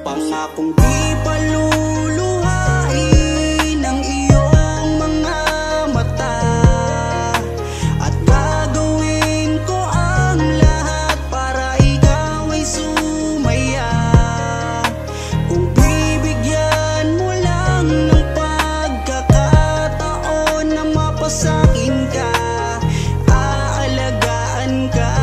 Pangakong di paluluhain ang iyong mga mata, at gagawin ko ang lahat para ikaw ay sumaya. Kung bibigyan mo lang ng pagkakataon na mapasakin ka, aalagaan ka,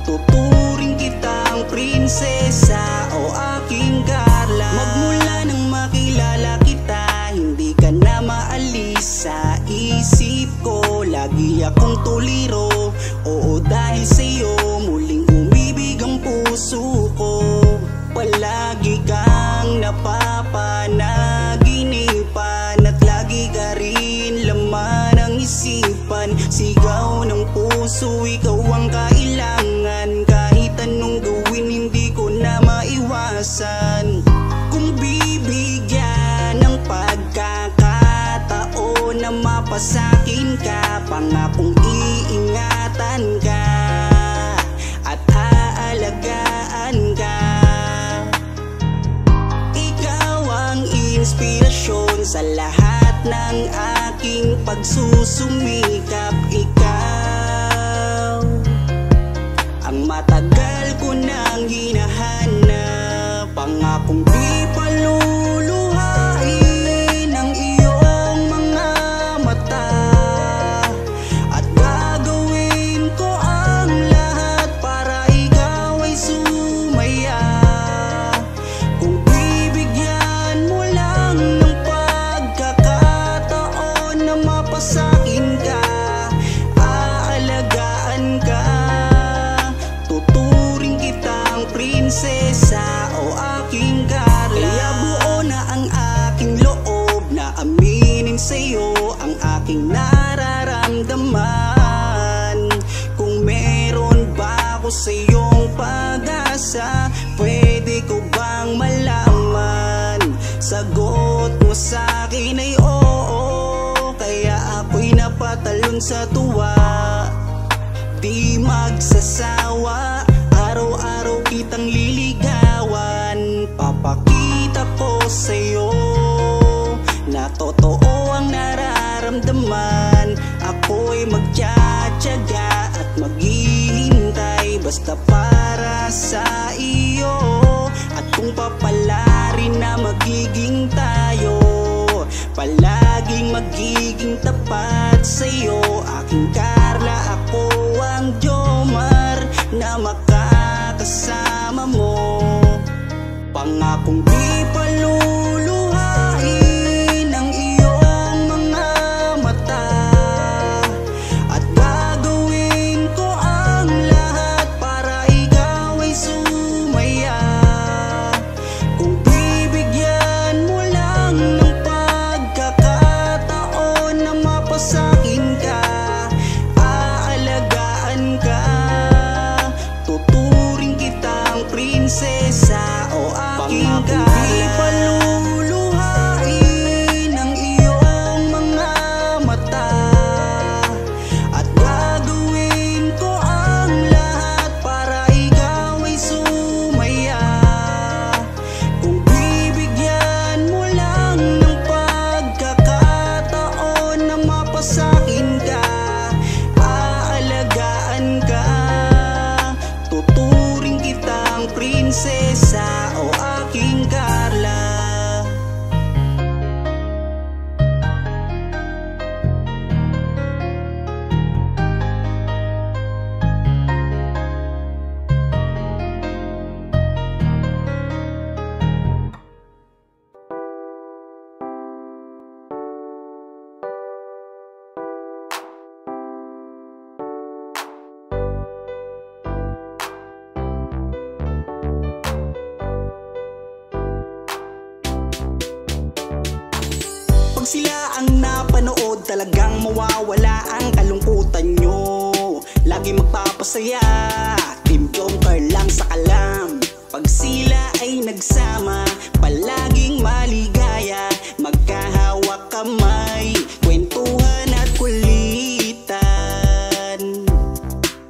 tuturing kitang prinsesa o aking Carla. Magmula nang makilala kita, hindi ka na maalis sa isip ko. Lagi akong tuliro, oo dahil sa'yo muling umibig ang puso ko. Palagi kang napapanaginipan at lagi ka rin laman ng isipan. Sigaw ng puso, ikaw ang kailangan. Kahit anong gawin, hindi ko na maiwasan. Kung bibigyan ng pagkakataon na mapasakin ka, pangakong iingatan ka at aalagaan ka. Ikaw ang inspirasyon sa lahat ng aking pagsusumikap. Ikaw ang matagal ko nang hinahanap. Pangakong di paluluhain ang iyong mga mata, at gagawin ko ang lahat para ikaw ay sumaya. Kung bibigyan mo lang ng pagkakataon na mapasakin ka, aalagaan ka, tuturing kitang prinsesa o aking Carla. Kaya buo na ang aking loob na aminin sa'yo ang aking nararamdaman. Kung meron ba ako sa'yong pag-asa, pwede ko bang malaman? Sagot mo sa'kin ay oo, kaya ako'y napatalon sa tuwa. Di magsasawa, araw-araw kitang liligawan. Papakita ko sa'yo na totoo ang nararamdaman. Ako'y magtsatsaga at maghihintay basta para sa iyo. At kung papalarin na magiging tayo, palaging magiging tapat sa'yo, aking Carla. Ako ang Jomar na makakasama mo. Pangakong di paluluhain ang iyong mga mata, at gagawin ko ang lahat para ikaw ay sumaya. Kung bibigyan mo lang ng pagkakataon na mapasakin ka, aalagaan ka, tuturing kitang prinsesa o aking Carla. Di paluluhain ang iyong mga mata, at gagawin ko ang lahat para ikaw ay sumaya. Kung bibigyan mo lang ng pagkakataon na mapasakin ka, aalagaan ka, tuturing kitang prinsesa o aking Carla. Pag sila ang napanood, talagang mawawala ang kalungkutan nyo. Lagi magpapasaya, Team Jomcar lang sa kalam. Pag sila ay nagsama, palaging maligaya, magkahawak kamay, kwentuhan at kulitan.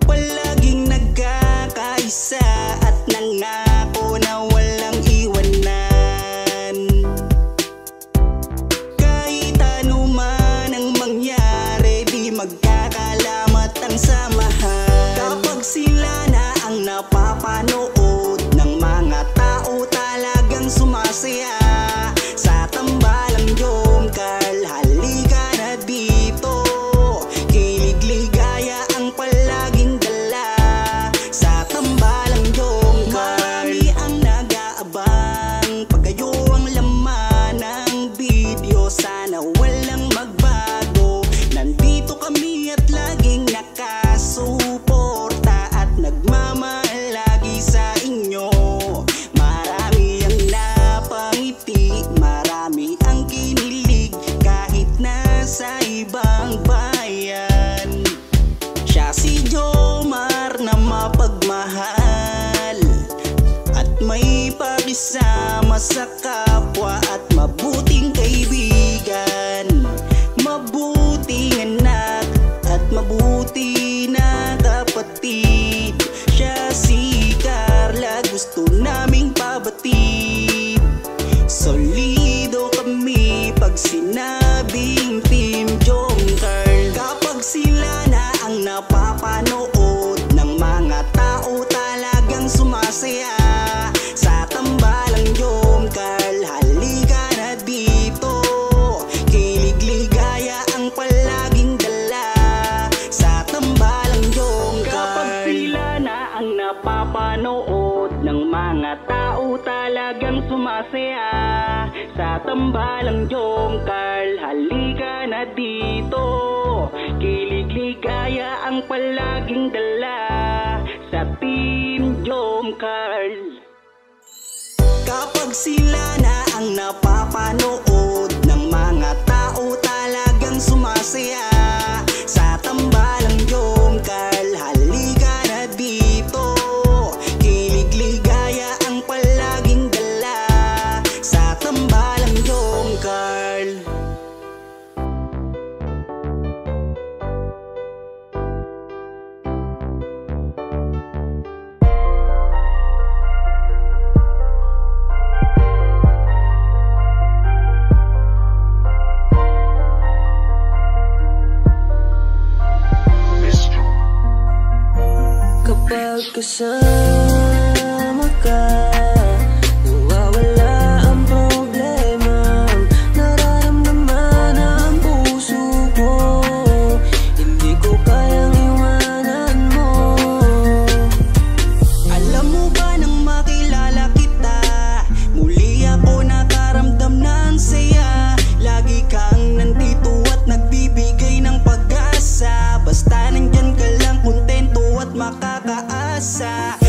Palaging nagkakaisa at nangako na walang pakisama sa kapwa at mabuting kaibigan, mabuting anak at mabuti na kapatid. Siya si Carla, gusto naming pabatid. Solido kami pag sinabing Team Jomcarl. Kapag sila na ang napapanood ng mga tao talagang sumasaya sa tambalang Jomcarl. Halika na dito, kilig ligaya ang palaging dala sa tambalang Jomcarl. Kapag sila na ang napapanood ng mga tao talagang sumasaya sa tambalang Jomcarl. Halika na dito, kilig ligaya ang palaging dala sa Team Jomcarl. Kapag sila na ang napapanood ng mga tao talagang sumasaya sa tambalang Jomcarl. Halika na dito, kilig ligaya ang palaging dala sa tambalang Jomcarl. Kapag kasama ka, nawawala ang problema. Nararamdaman ang puso ko, hindi ko kayang iwanan mo. Alam mo ba nang makilala kita, muli ako nakaramdam ng saya. Lagi kang nandito at nagbibigay ng pag-asa. Basta nandyan ka lang, kontento at makakaasa.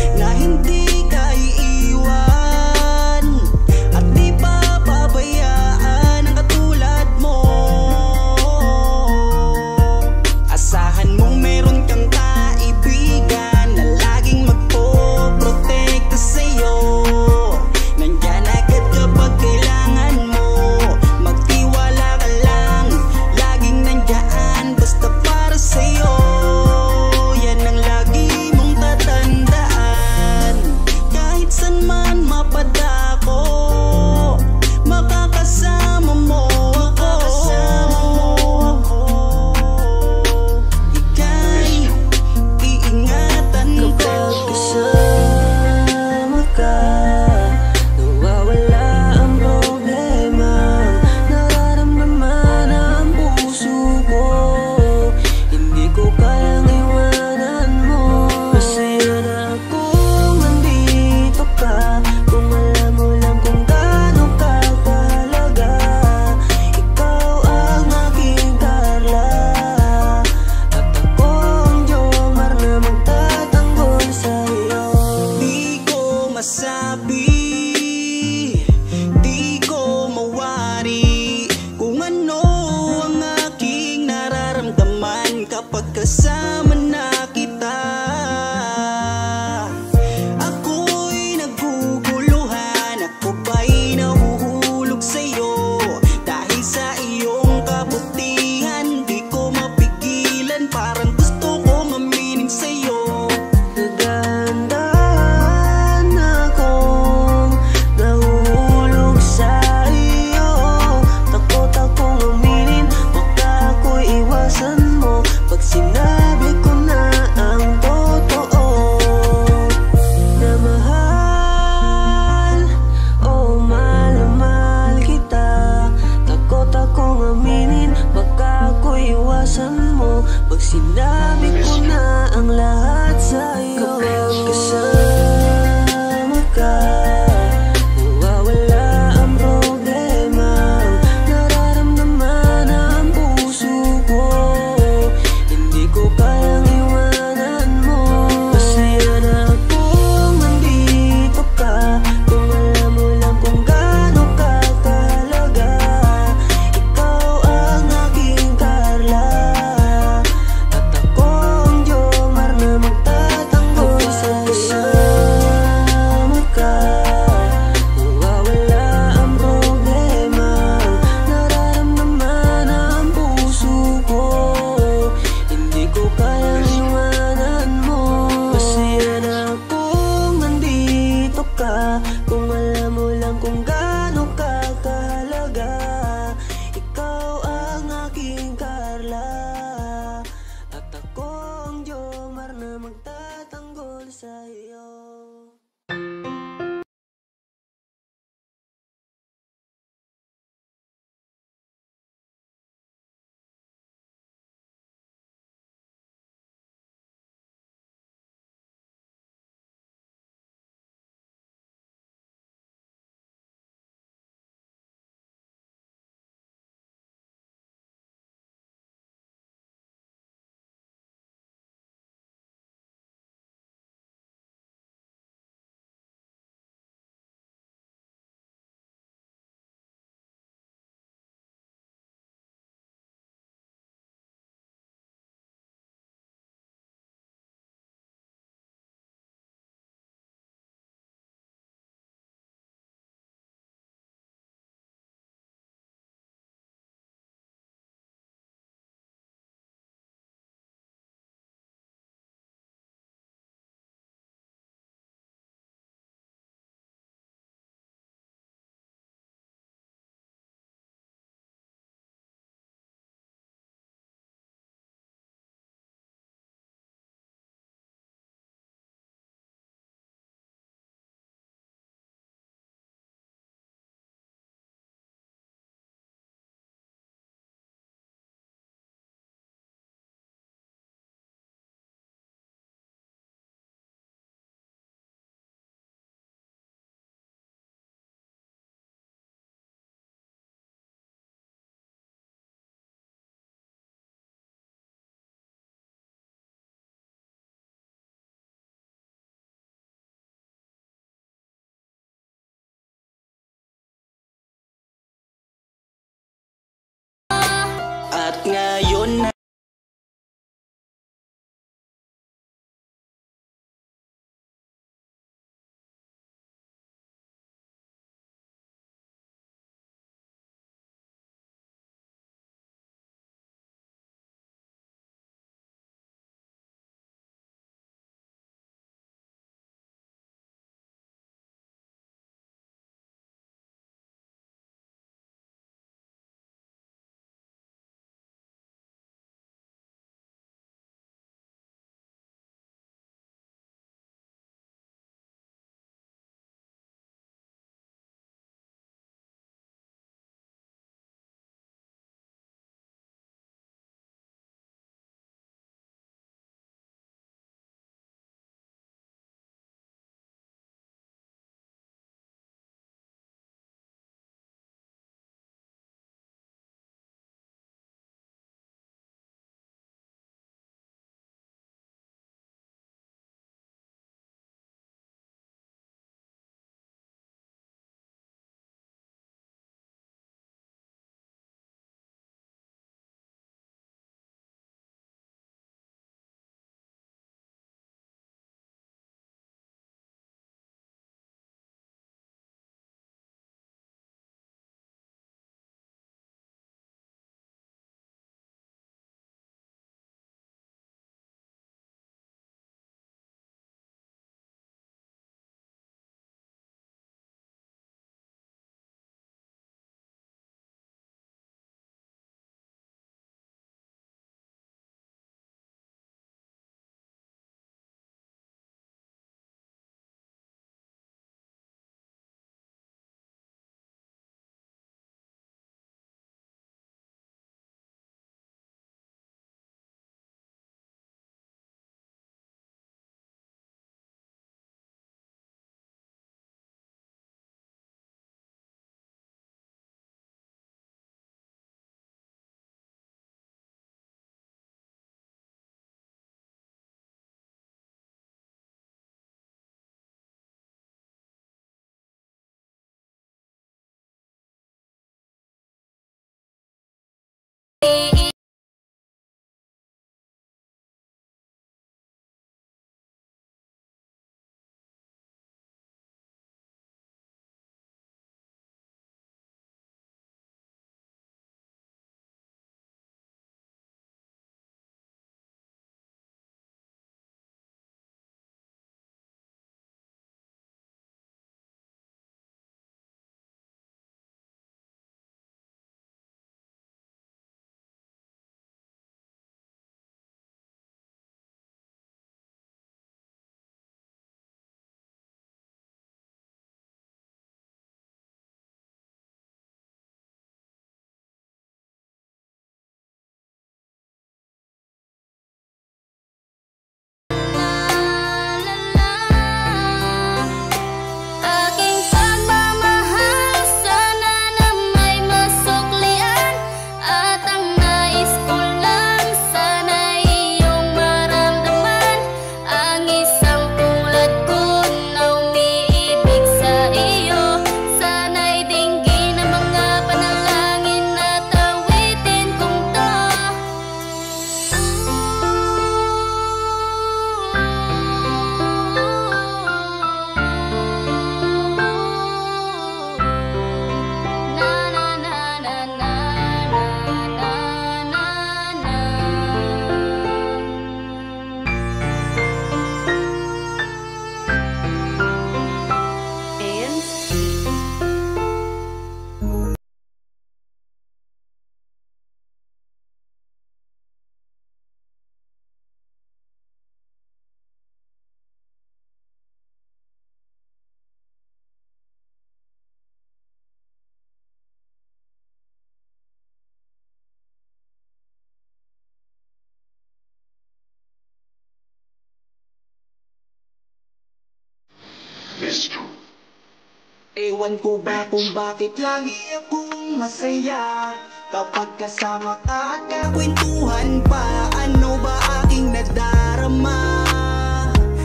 Ewan ko ba kung bakit lagi akong masaya kapag kasama ka at kakwentuhan pa. Ano ba aking nadarama?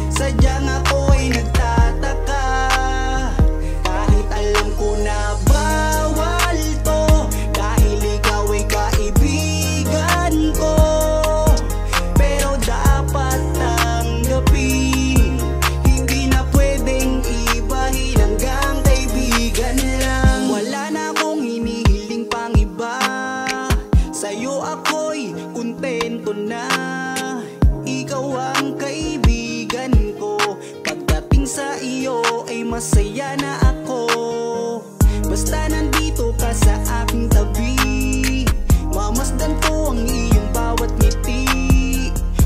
Sadyang ako ay nagtataka, kahit alam ko na bawal to, dahil ikaw ay kaibigan ko. Pero dapat tanggapin, hindi na pwedeng ibahin, hanggang kaibigan lang. Wala na akong hinihiling pang iba, sa'yo ako'y kontento na. Ikaw ang kaibigan ko, pagdating sa iyo ay masaya na ako. Basta nandito ka sa aking tabi, mamasdan ko ang iyong bawat ngiti.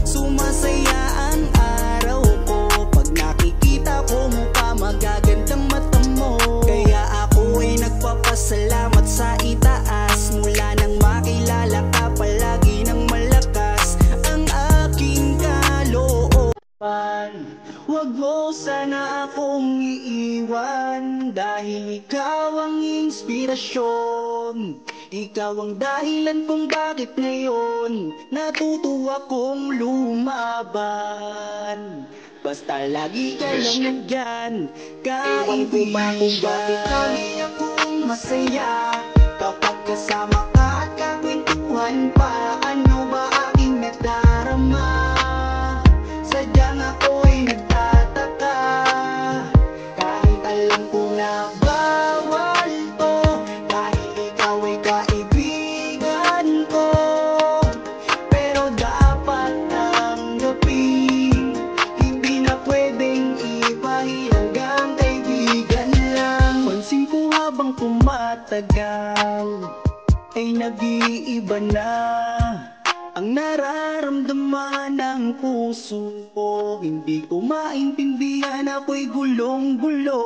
Sumasaya ang araw ko pag nakikita ko mukha, magagandang mata mo. Kaya ako ay nagpapasalamat sa itaas, mula nang makilala ka palagi ng malakas ang aking kalooban. Huwag mo sana akong iiwan, dahil ikaw ang inspirasyon. Ikaw ang dahilan kung bakit ngayon natutuwa kong lumaban. Basta lagi ka lang nandyan, kaibigan. Kung bakit lagi akong masaya kapag kasama ka at kakwentuhan pa. Ano ba aking nadarama? Sadyang ako'y nagtataka, kahit alam ko na bawal to, dahil ikaw ay kaibigan ko. Pero dapat tanggapin, hindi na pwedeng ibahin, hanggang kaibigan lang. Pansin ko habang tumatagal ay nag-iiba na ang nararamdaman ng puso ko. Hindi ko maintindihan, ako'y gulong-gulo.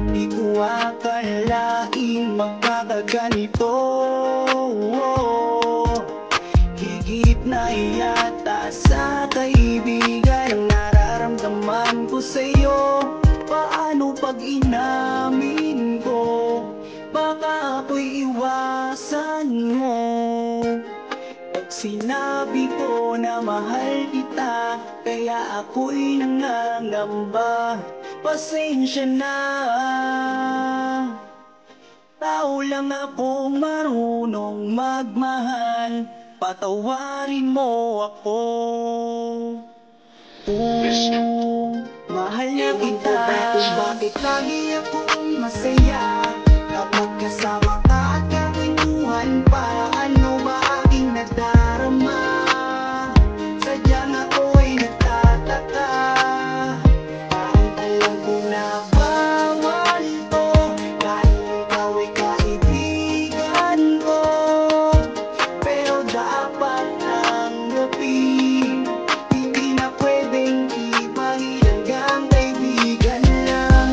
Di ko akalain magkakaganito. Higit na yata sa kaibigan ang nararamdaman ko sa'yo. Paano pag inamin ko? Baka ako'y iwasan mo. Pag sinabi ko na mahal kita, kaya ako'y nangangamba. Pasensya na, tao lang akong marunong magmahal. Patawarin mo ako kung mahal na kita. Kung bakit lagi akong masaya kapag kasama ka at kakwentuhan pa. Ano ba aking nadarama? Sadyang ako'y nagtataka, kahit alam ko na bawal to, dahil ikaw ay kaibigan ko. Pero dapat tanggapin, hindi na pwedeng ibahin, hanggang kaibigan lang.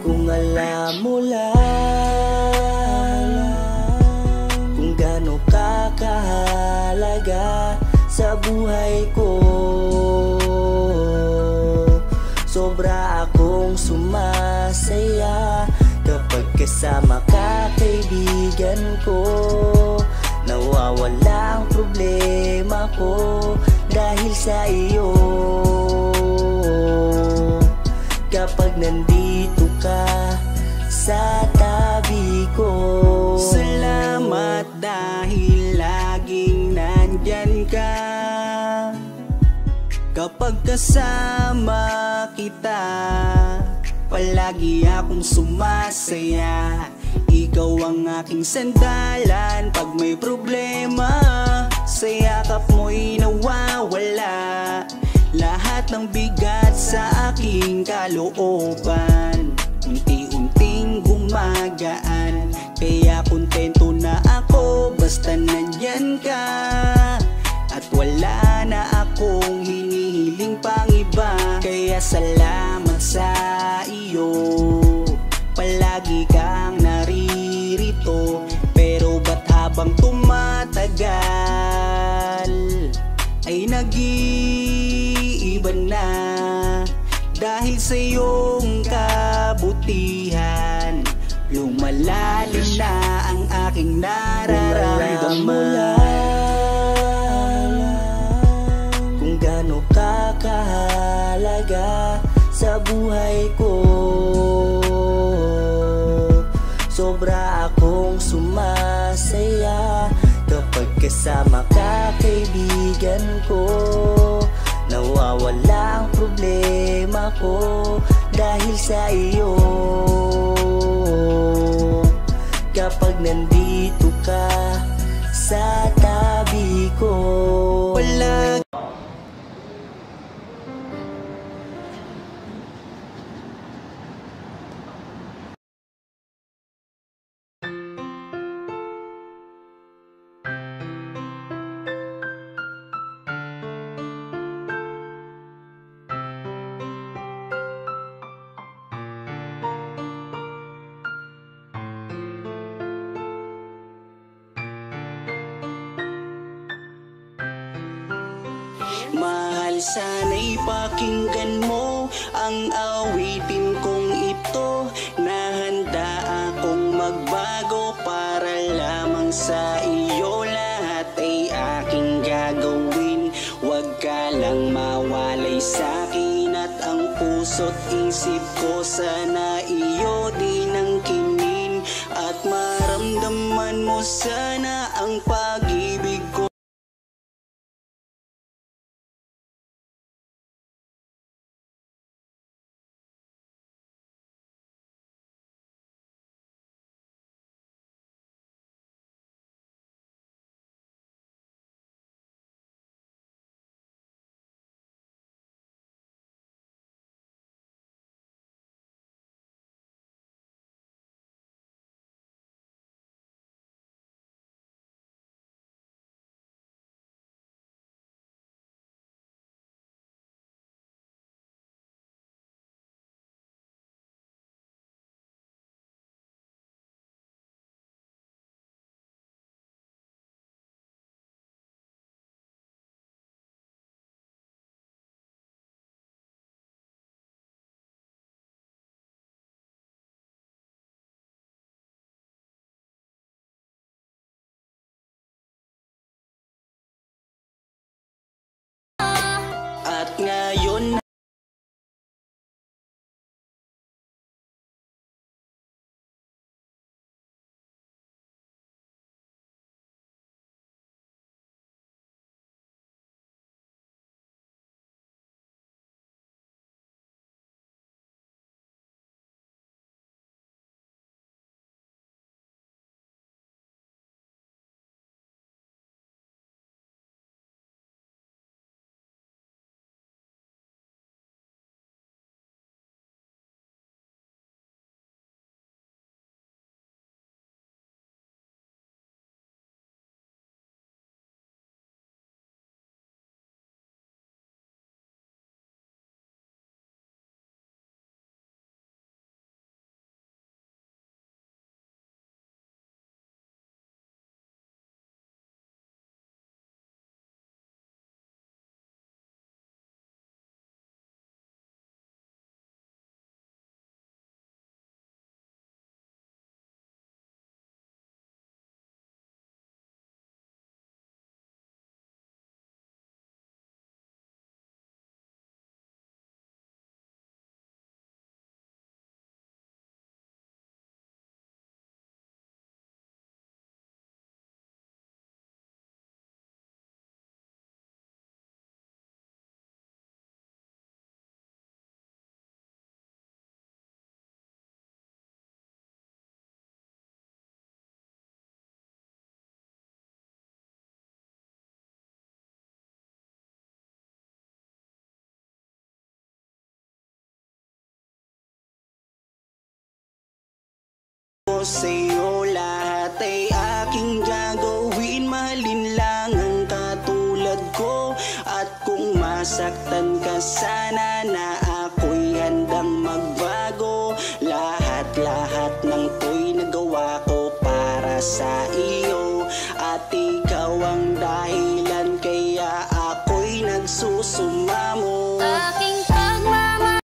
Kung alam mo lang kung gaano ka kahalaga sa buhay ko, sobra akong sumasaya kapag kasama ka, kaibigan ko. Nawawala ang problema ko dahil sa iyo. Kapag nandito ka sa tabi Kapag kasama kita, palagi akong sumasaya. Ikaw ang aking sandalan pag may problema. Sa yakap mo'y nawawala lahat ng bigat sa aking kalooban. Unti-unting gumagaan, kaya kontento na ako basta nandyan ka. At wala na akong hinihiling pang iba. Kaya salamat sa iyo, palagi kang naririto. Pero ba't habang tumatagal ay nag-iiba na? Dahil sa iyong kabutihan, lumalalim na ang aking nararamdaman. Kung gaano ka kahalaga sa buhay ko, sobra akong sumasaya kapag kasama ka, kaibigan ko. Nawawala ang problema ko dahil sa iyo. Kapag nandito ka sa tabi ko, wala. Mahal, sana'y pakinggan mo ang awitin kong ito, na handa akong magbago para lamang sa iyo. Lahat ay aking gagawin, huwag ka lang mawalay sa'kin. At ang puso't isip ko sana iyo din ang kinin, at maramdaman mo sana ang pag-ibig ko. sa'yo, lahat ay aking gagawin. Mahalin lang ang katulad ko. At kung masaktan ka sana, na ako'y handang magbago. Lahat ng to'y nagawa ko para sa iyo. At ikaw ang dahilan kaya ako'y nagsusumamo. Aking pagmamahal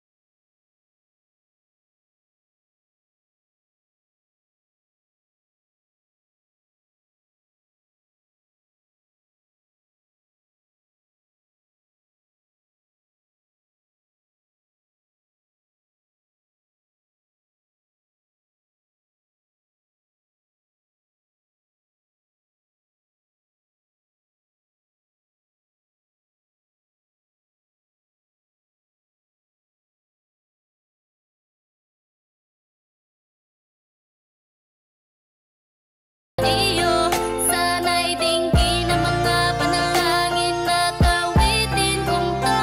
iyo, sana'y dinggin ang mga panalangin at awitin kong to.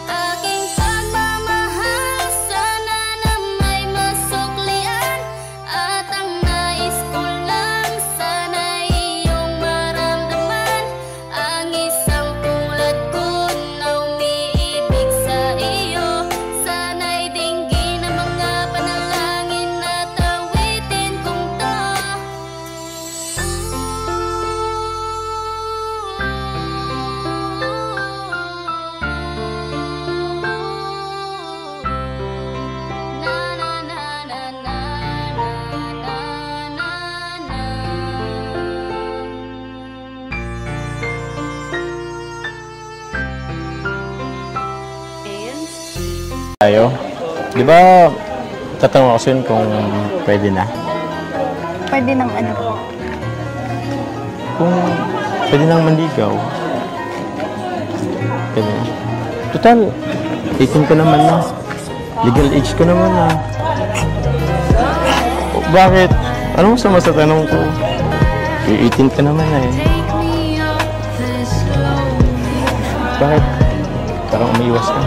Aking pagmamahal sana na may masuklian. At ang nais ko lang sana iyong maramdaman. Ang isang tulad ko na umiibig sa iyo. Sana'y dinggin ang mga panalangin at awitin kong to. Tayo. Di ba, tatanong ako sa'yo kung pwede na? Pwede ng ano? Kung pwede nang manligaw. Pwede na. Total, 18 ka naman na. Legal age ka naman na. O, bakit? Ano masama sa tanong ko? 18 ka naman na eh. Bakit? Parang umiiwas ka.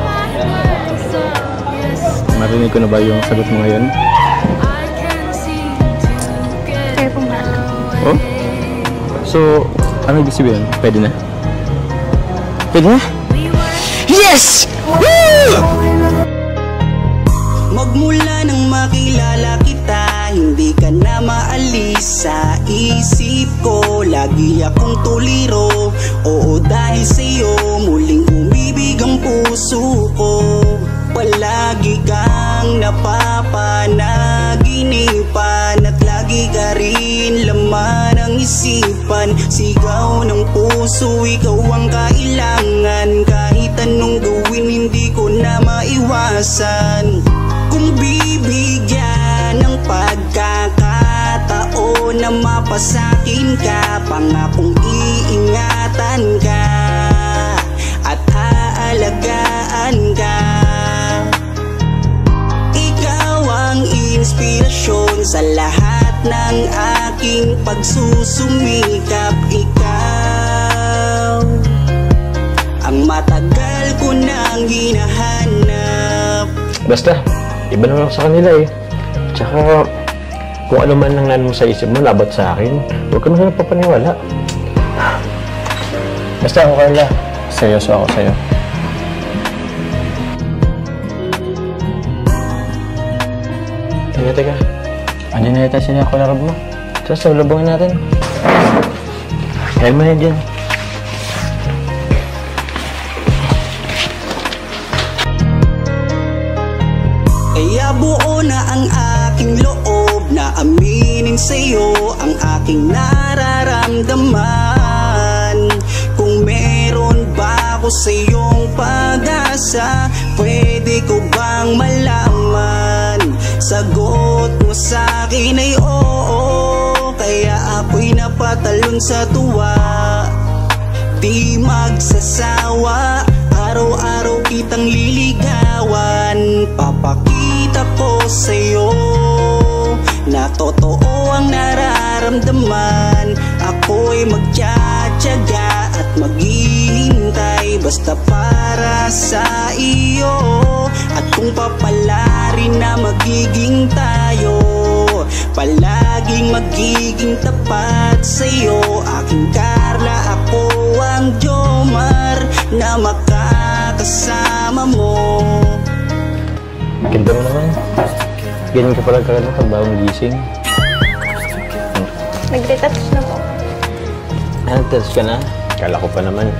Marinig ko na ba yung sagot mo ngayon? Kayo pong bahala. Oh? So, ano ibig sabihin? Pwede na? Pwede na? Yes! Woo! Magmula nang makilala kita, hindi ka na maalis sa isip ko. Lagi akong tuliro, oo dahil sa'yo muling umibig ang puso ko. Palagi kang napapanaginipan at lagi ka rin laman ng isipan. Sigaw ng puso, ikaw ang kailangan. Kahit anong gawin, hindi ko na maiwasan. Kung bibigyan ng pagkakataon na mapasakin ka, pangakong iingatan ka at aalagaan ka. Ikaw ang inspirasyon sa lahat ng aking pagsusumikap. Ikaw ang matagal ko nang hinahanap. Basta, iba naman ako sa kanila eh. Tsaka, kung ano man lang mo sa isip mo, labat sa akin, huwag ka naman papaniwala. Basta ako, Carla. Seryoso ako sa'yo. Teka. Andiyan na yata sila ako larab mo. So, labangin natin. Kaya mo na dyan. Kaya buo na ang aking loob na aminin sa'yo ang aking nararamdaman. Kung meron ba ako sa'yong pag-asa, pwede ko bang malaman? Sagot mo sa'kin ay oo, kaya ako'y napatalon sa tuwa. Di magsasawa Araw-araw kitang liligawan, papakita ko sa'yo na totoo ang nararamdaman. Ako'y magtsatsaga at maghihintay basta para sa iyo. At kung papalarin na magiging tayo, palaging magiging tapat sa'yo. Aking Carla, ako ang Jomar na makakasama mo. Ganda mo naman. Ganyan ka pala kagano pag bagong gising. Nag-retouch na po. Nag-retouch ka na? Kala ko pa naman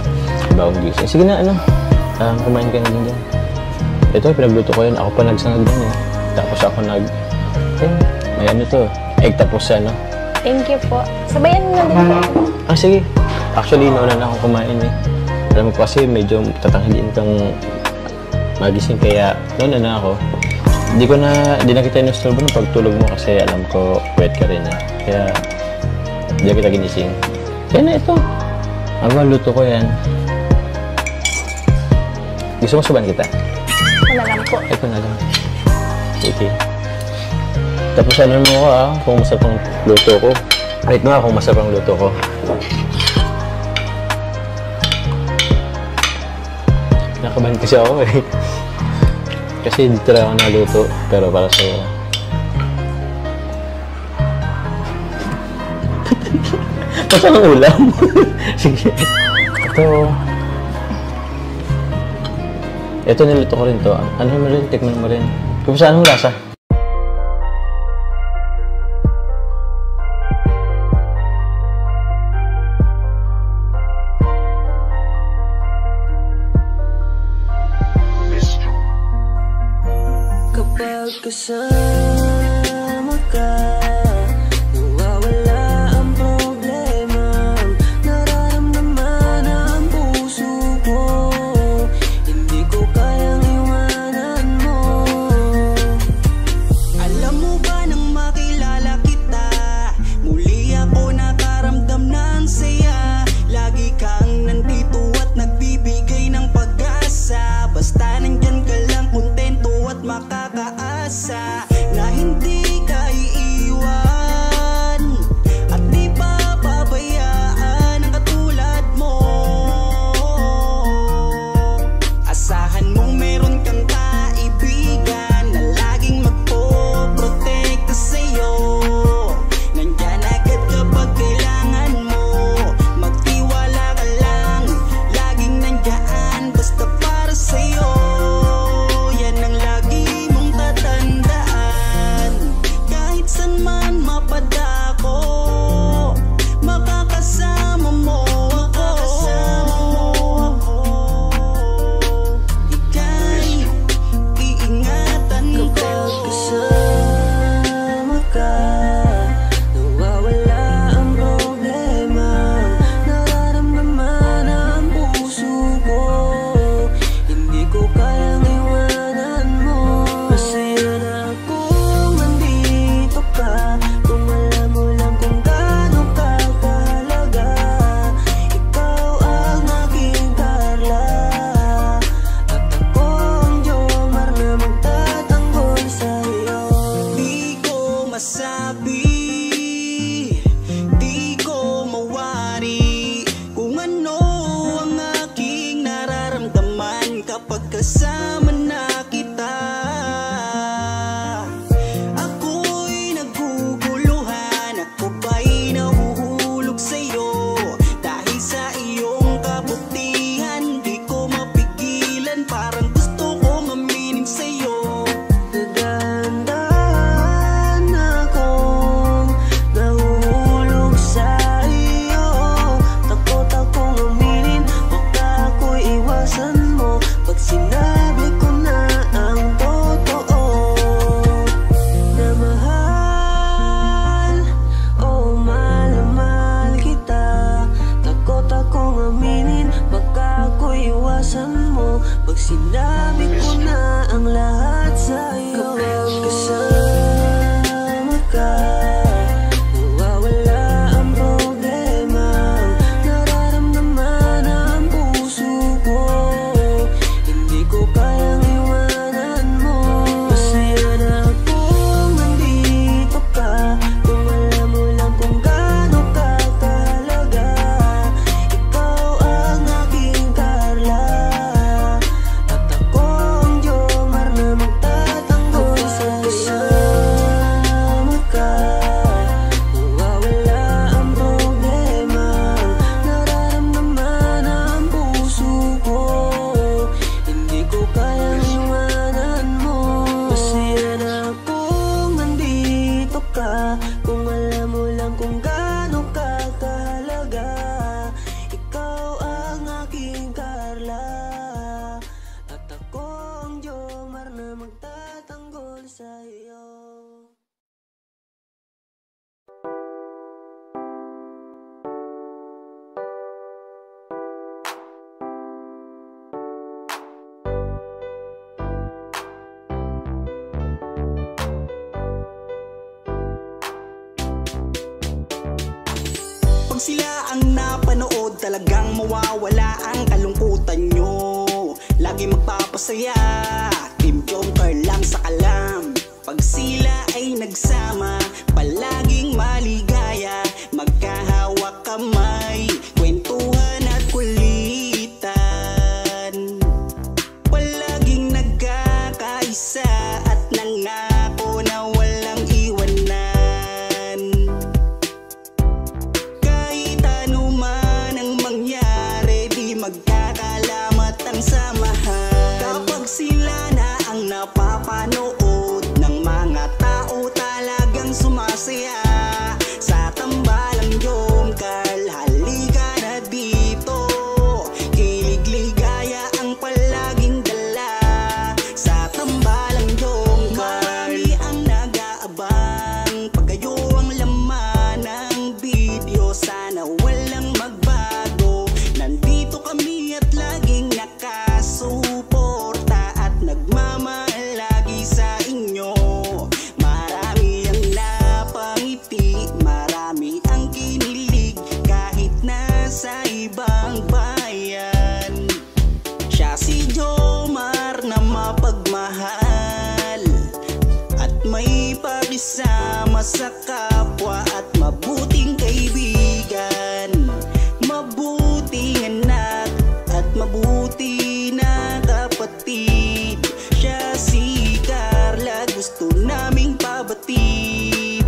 bagong gising. Sige na, kumain ka na din dyan. Ito, pinagluto ko yun. Ako pa nagsangag din eh. Tapos ako may ano to, egg tapos Thank you po. Sabayan mo na din po. Sige. Actually, nauna na akong kumain eh. Alam mo kasi medyo tatanghaliin kang magising kaya nauna na ako. Di na kita inusturbo ng pagtulog mo kasi alam ko wet ka rin eh. Kaya di kita ginising. Kaya na ito. Luto ko yan. Gusto mo suban kita? Wala lang po. Ito na lang. Okay. Tapos ano mo ko kung masarap ang luto ko. Right na kung masarap ang luto ko. Nakabahan kasi ako eh. Kasi dito lang ako naluto, pero para sa'yo. Masarap ang ulam. Sige. Ito niluto ko rin to. Ano mo rin? Tikman mo rin. Kung saan ang lasa? Kapag kasama ka, nawawala ang problema. Nararamdaman ang puso ko, hindi ko kayang iwanan mo. Alam mo ba nang makilala kita, muli ako nakaramdam ng saya. Lagi kang nandito at nagbibigay ng pag-asa. Basta nandyan ka lang, kontento at makakaasa na hindi ka iiwan at di papabayaan ang katulad mo. Asahan mong meron kang kaibigan na laging magpoprotekta sa'yo. Nandyan agad kapag kailangan mo, magtiwala ka lang, laging nandyan basta para sa'yo. Yan ang lagi mong tatandaan, kahit saan man mapadako, makakasama mo ako. Ika'y iingatan ko. Kapag kasama ka, nawawala ang problema. Nararamdaman ang puso ko, hindi ko kayang iwanan mo. Masaya na ako nandito ka, kung alam mo lang kung gaano ka kahalaga. Ikaw ang aking Carla, at ako ang Jomar na magtatanggol sa'yo. Di ko masabi, di ko mawari kung ano ang aking nararamdaman kapag kasama na kita. Ako'y naguguluhan, ako ba'y nahuhulog sa'yo. Dahil sa iyong kabutihan, di ko mapigilan, parang gusto kong aminin sa'yo. Dahan-dahan akong nahuhulog sa iyo. Takot akong aminin, baka ako'y iwasan mo. Pag sinabi ko na ang totoo, na mahal, oh mahal na mahal kita. Takot akong aminin, baka ako'y iwasan mo. Pag sinabi ko na ang lahat sa'yo. Kapag kasama ka, nawawala ang problema. Nararamdaman ang puso ko, Kapag sila ang napanood, talagang mawawala ang kalungkutan nyo. Lagi magpapasaya, Team Joker lang sa kalam. Pag sila ay nagsama, palaging maligaya. Magkahawak kamay, kwentuhan at kulitan. Palaging nagkakaisa at nangako na walang iwanan. Kahit ano man ang mangyari, di magkakalamat ang samahan. Kapag sila na ang napapanood ng mga tao, talagang sumasaya. Sa tambalang Jom Carl, halika na dito. Kilig ligaya ang palaging dala. Sa tambalang Jom Carl, marami ang nag-aabang. Pag kayo ang laman ng video, sana walang magbago. Nandito kami at laging nakasuporta at nagmamahal lagi sa inyo. Marami ang napangiti, marami ang kinilig, kahit nasa ibang bayan. Siya si Jomar na mapagmahal at may pakisama sa kapwa at mabuting kaibigan. Mabuting anak at mabuti na kapatid. Siya si Carla, gusto naming pabatid.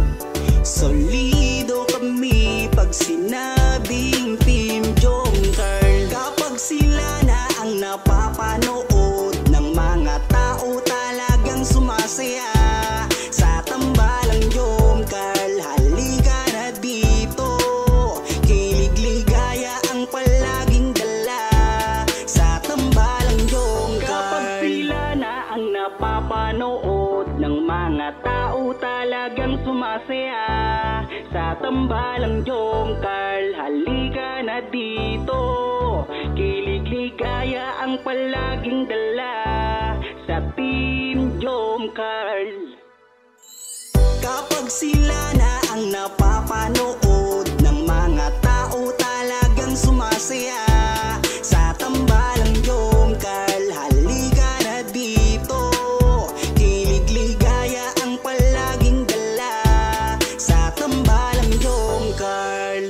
Solido kami pag sinabing Team Jom Carl. Kapag sila na ang napapanood ng mga tao, talagang sumasaya. Sa tambalang Jom Carl, halika na dito. Kilig ligaya ang palaging dala. Sa tambalang Jom Carl. Kapag sila na ang napapanood ng mga tao, talagang sumasaya. Sa tambalang Jom Carl, halika na dito. Kilig ligaya ang palaging dala. Sa Team Jom Carl. Kapag sila na ang napapanood ng mga tao, talagang sumasaya. Sa tambalang Jom Carl, halika na dito. Kilig ligaya ang palaging dala. Sa tambalang Jom Carl.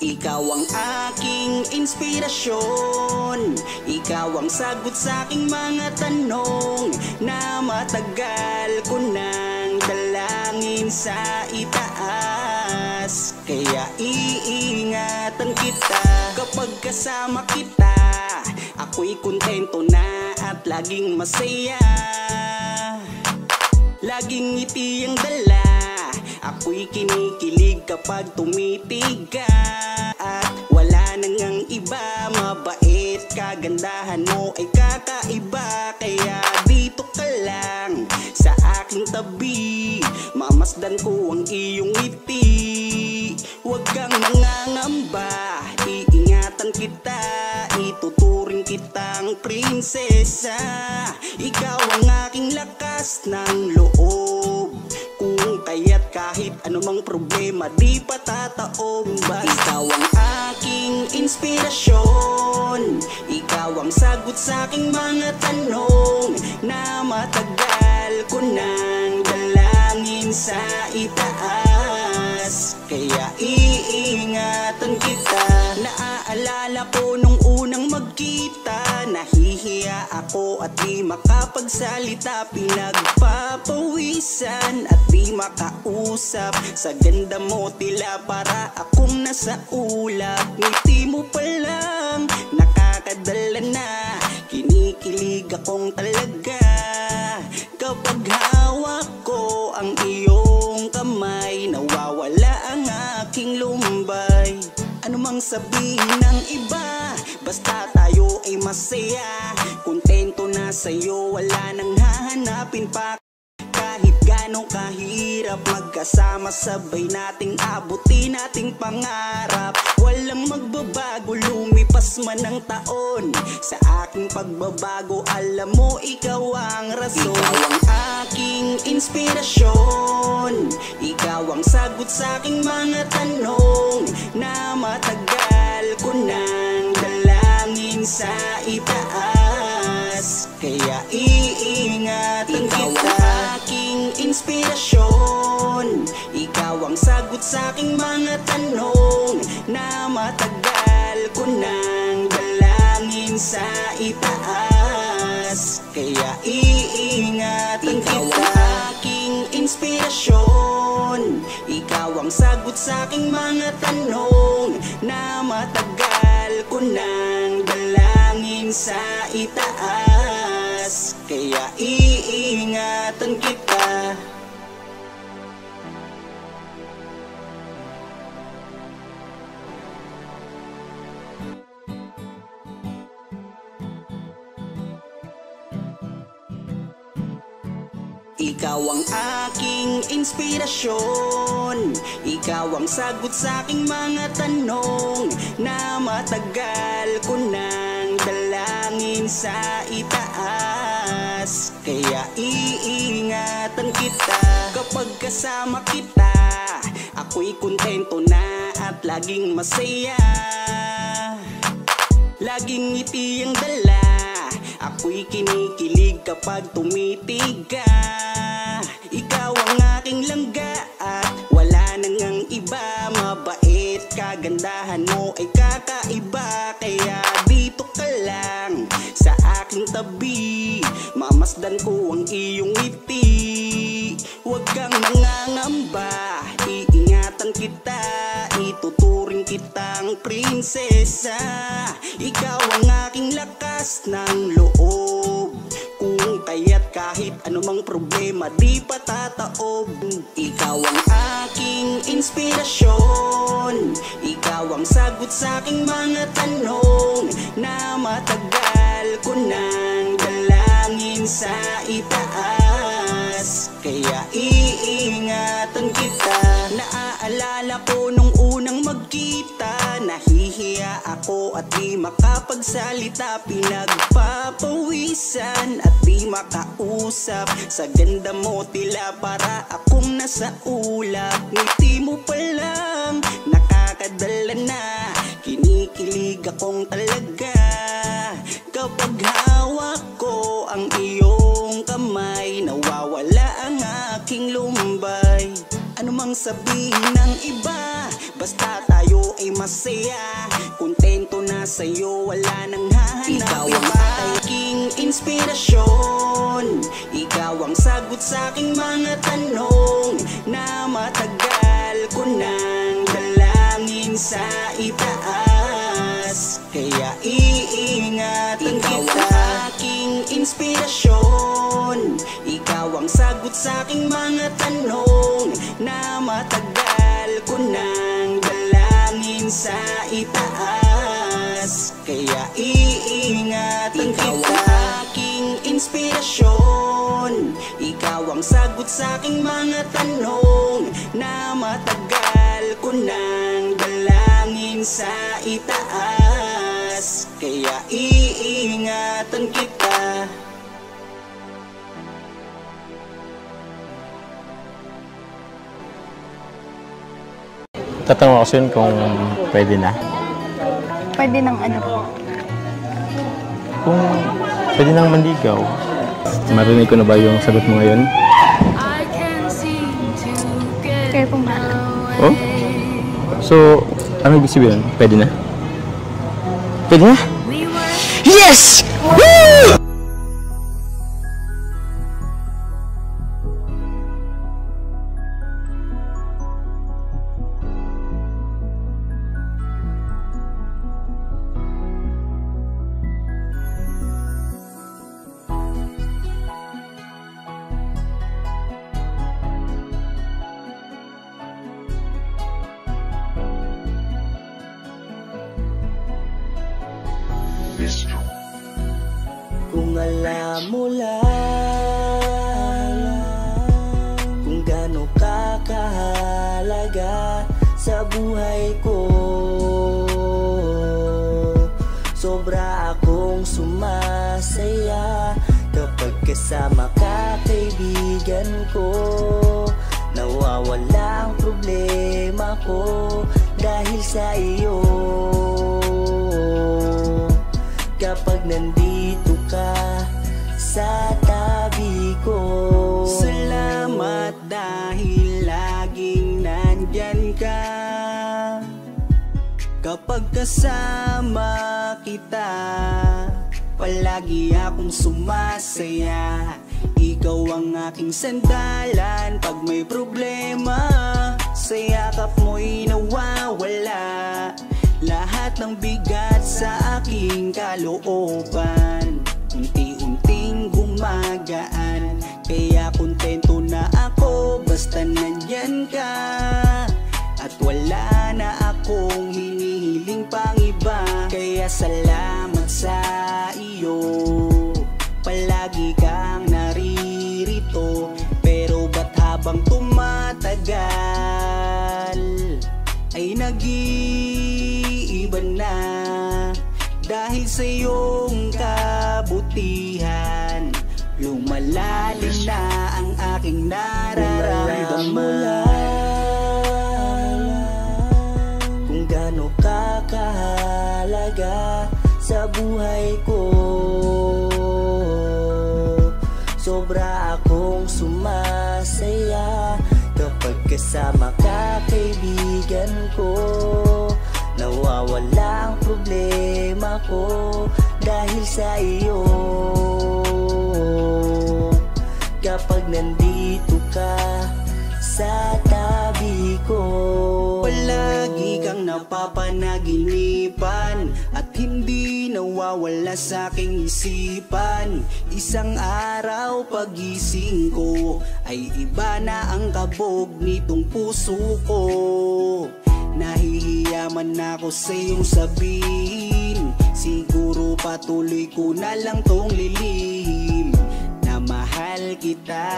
Ikaw ang aking inspirasyon. Ikaw ang sagot sa aking mga tanong na matagal ko nang dalangin sa itaas. Kaya iingatan kita kapag kasama kita. Ako'y kontento na at laging masaya. Laging ngiti ang dala. Ako'y kinikilig kapag tumitig ka. At wala nang ang iba. Mabait, kagandahan mo ay kakaiba. Kaya dito ka lang sa aking tabi. Mamasdan ko ang iyong ngiti. Huwag kang nangangamba, iingatan kita. Ituturing kitang prinsesa. Ikaw ang aking lakas ng loob. Kung kaya't kahit anumang problema, di patataob. Ikaw ang aking inspirasyon. Ikaw ang sagot sa aking mga tanong na matagal ko nang dalangin sa itaas. Kaya iingatan kita. Naaalala ko nung unang magkita, nahihiya ako at di makapagsalita. Pinagpapawisan at di makausap. Sa ganda mo tila para akong nasa ulap. Ngiti mo pa lang nakakadala na. Kinikilig akong talaga kapag hawak ko ang iyong kamay. Nawawala ang aking lumbay. Ano mang sabihin ng iba, basta tayo ay masaya. Kontento na sa'yo, wala nang hahanapin pa. kahit ganong kahirap, magkasama sabay nating abutin ating pangarap. Walang magbabago, lumipas man ang taon. Sa aking pagbabago, alam mo ikaw ang rason. Ikaw ang aking inspirasyon, ikaw ang sagot sa aking mga tanong na matagal ko nang dalangin sa itaas. Kaya iingatan kita. Ikaw ang aking inspirasyon, ikaw ang sagot sa aking mga tanong na matagal ko nang dalangin sa itaas. Kaya iingatan kita. Ikaw ang aking inspirasyon, ikaw ang sagot sa aking mga tanong na matagal ko nang dalangin sa itaas. Kaya iingatan kita. Ikaw ang aking inspirasyon, ikaw ang sagot sa aking mga tanong na matagal ko nang dalangin sa itaas. Kaya iingatan kita. Kapag kasama kita, ako'y kontento na at laging masaya. Laging ngiti ang dala, ako'y kinikilig kapag tumitig ka. Ikaw ang aking langga at wala nang ang iba. Mabait, kagandahan mo ay kakaiba. Kaya dito ka lang sa aking tabi, mamasdan ko ang iyong ngiti. Huwag kang nangangamba, iingatan kita, ituturing kitang prinsesa. Ikaw ang aking lakas ng loob, kung kaya't kahit anumang problema di patataob. Ikaw ang aking inspirasyon, ikaw ang sagot sa aking mga tanong na matagal ko nang dalangin sa itaas. Kaya iingatan kita. Naaalala ko nung unang magkita, nahihiya ako at di makapagsalita. Pinagpapawisan at di makausap, sa ganda mo tila para akong nasa ulap. Ngiti mo pa lang nakakadala na, kinikilig akong talaga. Kapag hawak ko ang iyong kamay, nawawala ang aking lumbay. Ano mang sabihin ng iba, basta tayo ay masaya. Kontento na sa'yo, wala nang hahanap. Ikaw ang aking inspirasyon, ikaw ang sagot sa aking mga tanong na matagal ko nang dalangin sa itaas. Kaya iingatan kita. Ikaw ang aking inspirasyon, ikaw ang sagot sa aking mga tanong na matagal ko nang dalangin sa itaas. Kaya iingatan kita. Ikaw ang aking inspirasyon, ikaw ang sagot sa aking mga tanong na matagal ko nang dalangin sa itaas. Kaya iingatan kita. Tatanong ako sa'yo kung pwede na. Pwede ng ano po? Kung pwede nang manligaw. Marinig ko na ba yung sagot mo ngayon? Kayo pong bahala. Oh? So, ano ibig sabihin? Pwede na? Pwede na? Yes! Woo! Kung alam mo lang ko. Sobra akong sumasaya kapag kasama ka, kaibigan ko. Nawawala ang problema ko dahil sa iyo. Kapag nandito ka sa tabi ko. Salamat dahil laging nandyan ka. Kapag kasama kita, palagi akong sumasaya. Ikaw ang aking sandalan pag may problema. Sa yakap mo'y nawawala lahat ng bigat sa aking kalooban. Unti-unting gumagaan, kaya kontento na ako basta nandyan ka. At wala na akong hinihiling pang iba. Kaya salamat sa iyo, palagi kang naririto. Pero ba't habang tumatagal ay nag-iiba na? Dahil sa iyong kabutihan, lumalalim na ang aking nararamdaman. Kung gaano ka kahalaga sa buhay ko. Sobra akong sumasaya kapag kasama ka, kaibigan ko. Nawawala ang problema ko dahil sa iyo. Kapag nandito ka sa tabi ko. Palagi kang napapanaginipan at hindi nawawala sa aking isipan. Isang araw pagising ko ay iba na ang kabog nitong puso ko. Nahihiya man ako sa iyong sabihin, siguro patuloy ko na lang tong lilihim na mahal kita.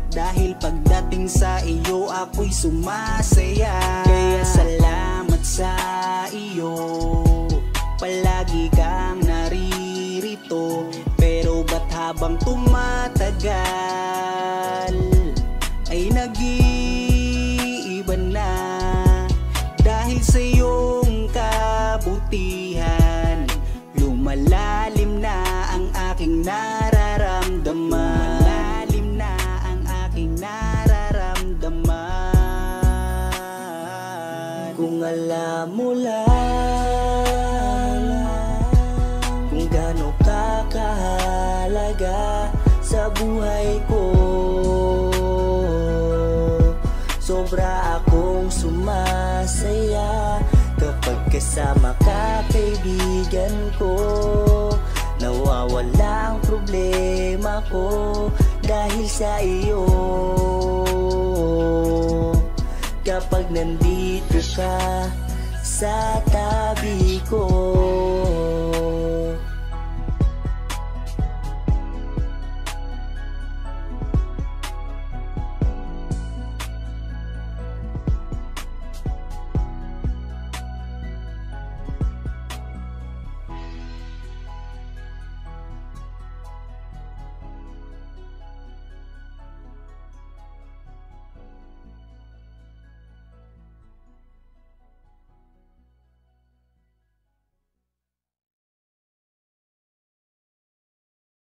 Dahil pagdating sa iyo ako'y sumasaya. Kaya salamat sa iyo, palagi kang naririto. Pero ba't habang tumatagal ay nag-iiba na? Dahil sa iyong kabutihan, lumalalim na ang aking nararamdaman. Kung alam mo lang kung gaano ka kahalaga sa buhay ko. Sobra akong sumasaya kapag kasama ka, kaibigan ko. Nawawala ang problema ko dahil sa iyo. Kapag nandito ka sa tabi ko.